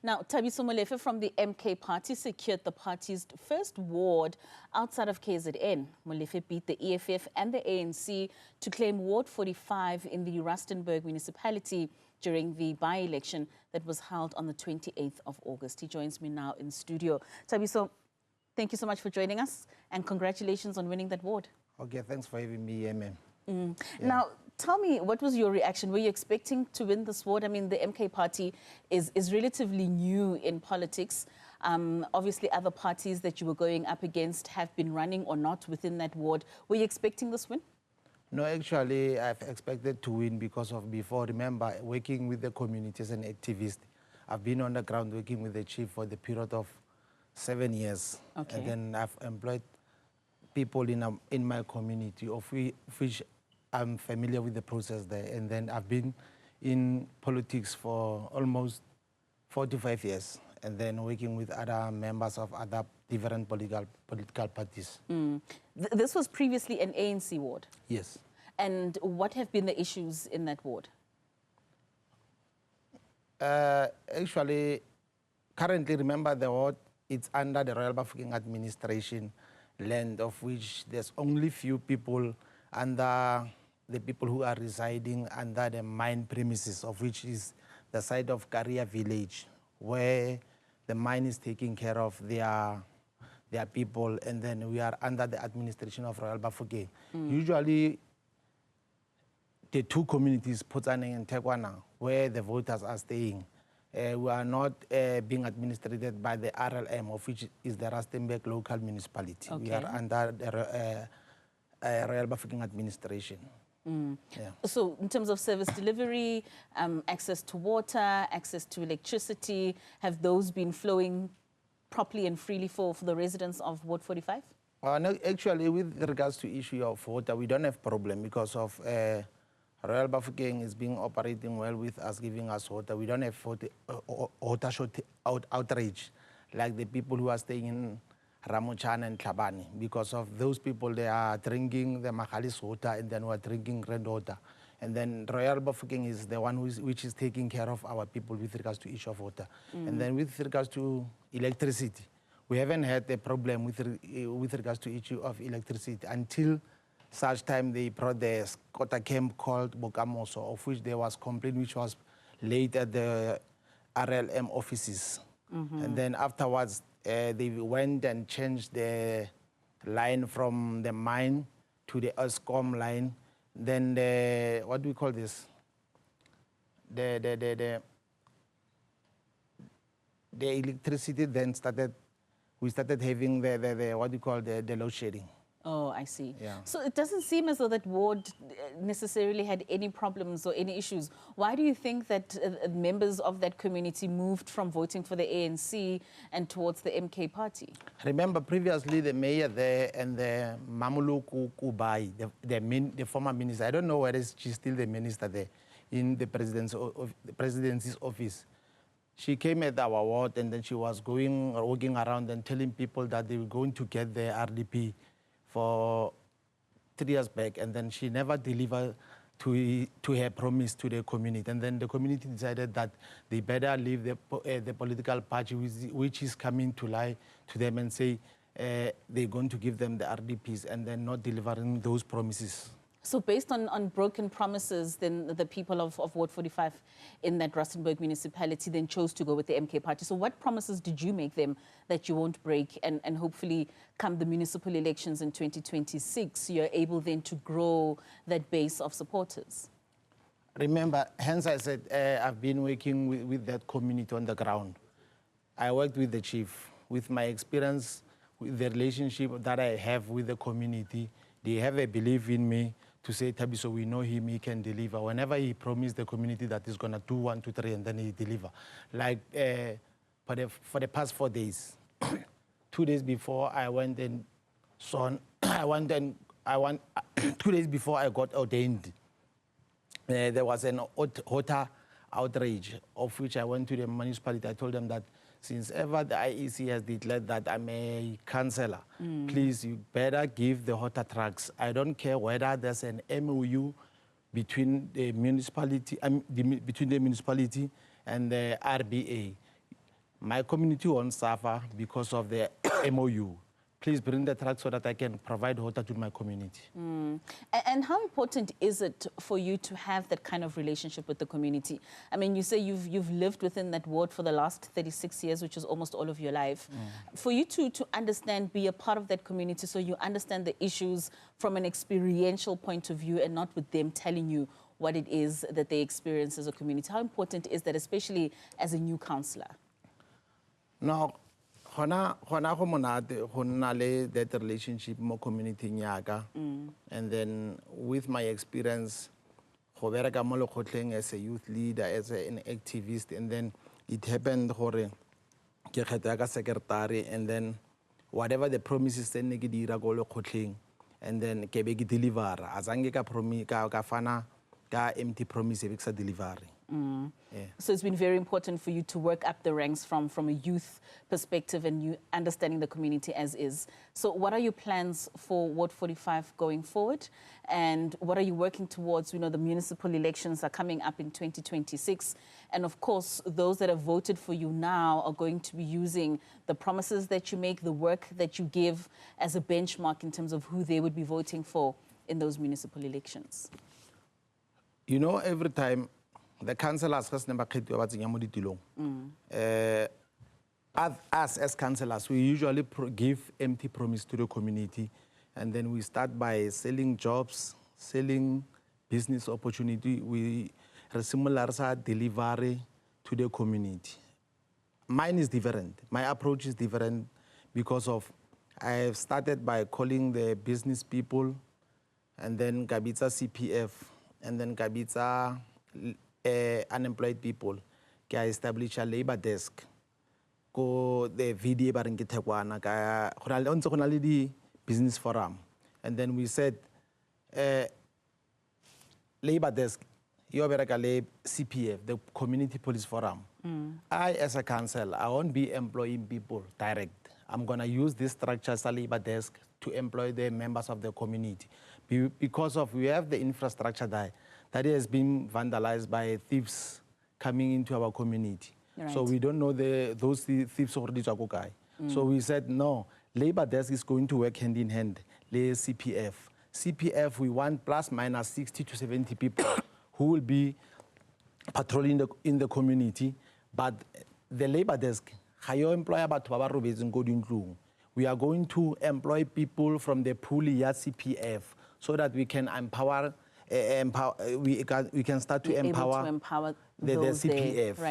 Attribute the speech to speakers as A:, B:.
A: Now, Thabiso Molefe from the MK party secured the party's first ward outside of KZN. Molefe beat the EFF and the ANC to claim Ward 45 in the Rustenburg municipality during the by-election that was held on the 28th of August. He joins me now in studio. Thabiso, thank you so much for joining us and congratulations on winning that ward.
B: Okay, thanks for having me, ma'am.
A: Yeah. Now, tell me, what was your reaction? Were you expecting to win this ward? I mean, the MK party is relatively new in politics. Obviously, other parties that you were going up against have been running or not within that ward. Were you expecting this win?
B: No, actually, I've expected to win because of before. Remember, working with the communities and activists, I've been on the ground working with the chief for the period of 7 years.
A: Okay.
B: And then I've employed people in my community, of which I'm familiar with the process there. And then I've been in politics for almost 45 years, and then working with other members of other different political parties.
A: This was previously an ANC ward?
B: Yes.
A: And what have been the issues in that ward?
B: Actually, currently, remember the ward, it's under the Royal Bafokeng administration land, of which there's only few people under the people who are residing under the mine premises, of which is the side of Karia village, where the mine is taking care of their people, and then we are under the administration of Royal Bafokeng. Usually, the two communities, Potsaneng and Tekwana, where the voters are staying, we are not being administered by the RLM, of which is the Rustenburg local municipality. Okay. We are under the Royal Bafokeng administration. Yeah. So
A: in terms of service delivery, access to water, access to electricity, have those been flowing properly and freely for the residents of Ward 45?
B: No, actually, with regards to issue of water, we don't have problem because of Royal Bafokeng is being operating well with us, giving us water. We don't have water outrage like the people who are staying in Ramochana and Tlhabane. Because of those people, they are drinking the Magalis water, and then we're drinking red water. And then Royal Bafokeng is the one which is taking care of our people with regards to issue of water. And then with regards to electricity, we haven't had a problem with regards to issue of electricity until such time they brought the squatter camp called Bokamoso, of which there was complaint which was laid at the RLM offices. And then afterwards, they went and changed the line from the mine to the ESCOM line. Then the, what do we call this? The electricity then started, we started having the what do you call, the load shedding.
A: Oh, I see.
B: Yeah.
A: So it doesn't seem as though that ward necessarily had any problems or any issues. Why do you think that members of that community moved from voting for the ANC and towards the MK party?
B: Remember, previously the mayor there and the Mamuluku Kubai, the former minister, I don't know whether she's still the minister there in the presidency's office. She came at our ward, and then she was walking around and telling people that they were going to get the RDP for 3 years back, and then she never delivered to her promise to the community. And then the community decided that they better leave the political party which is coming to lie to them and say they're going to give them the RDPs and then not delivering those promises.
A: So based on broken promises, then the people of Ward 45 in that Rustenburg municipality then chose to go with the MK party. So what promises did you make them that you won't break, and hopefully come the municipal elections in 2026, you're able then to grow that base of supporters?
B: Remember, hence I said I've been working with that community on the ground. I worked with the chief. With my experience, with the relationship that I have with the community, they have a belief in me to say, Thabiso, we know him, he can deliver. Whenever he promised the community that he's going to do 1, 2, 3, and then he deliver. Like for the past 4 days, 2 days before I went and saw, 2 days before I got ordained, there was an water outrage, of which I went to the municipality. I told them that since ever the IEC has declared that I'm a councillor, please, you better give the water trucks. I don't care whether there's an MOU between the municipality, and the RBA. my community won't suffer because of the MOU. Please bring the truck so that I can provide water to my community.
A: And how important is it for you to have that kind of relationship with the community? I mean, you say you've lived within that ward for the last 36 years, which is almost all of your life. For you to understand, be a part of that community, so you understand the issues from an experiential point of view and not with them telling you what it is that they experience as a community. How important is that, especially as a new councillor?
B: No. Hona go monate go nna le that relationship mo community nyaka, and then with my experience go bereka mo lekgotleng as a youth leader, as an activist, and then it happened gore ke kgetho ka secretary, and then whatever the promises tse ne ke di ira go lekgotleng, and then ke be ke deliver azange ka fana ka empty promise e be ke sa delivery. Yeah.
A: So it's been very important for you to work up the ranks from a youth perspective and you understanding the community as is. So what are your plans for Ward 45 going forward? And what are you working towards? We know the municipal elections are coming up in 2026. And of course, those that have voted for you now are going to be using the promises that you make, the work that you give as a benchmark in terms of who they would be voting for in those municipal elections.
B: You know, every time the councillors has never us as councillors, we usually give empty promise to the community, and then we start by selling jobs, selling business opportunity. We similar delivery to the community. Mine is different. My approach is different because of I have started by calling the business people, and then Gabitsa CPF, and then Gabitsa unemployed people. I established a labor desk. Go the video ba reng ke Thekwana ka go na le di business forum, and then we said labor desk yo bereka le CPF, the community police forum. I as a council, I won't be employing people direct. I'm going to use this structure as a labor desk to employ the members of the community because of we have the infrastructure that has been vandalized by thieves coming into our community. Right. So we don't know those thieves already. So we said, no, labor desk is going to work hand in hand, with CPF. CPF, we want plus minus 60 to 70 people who will be patrolling in the community. But the labor desk, we are going to employ people from the pool CPF so that we can we can start to empower the CPF.
A: Right.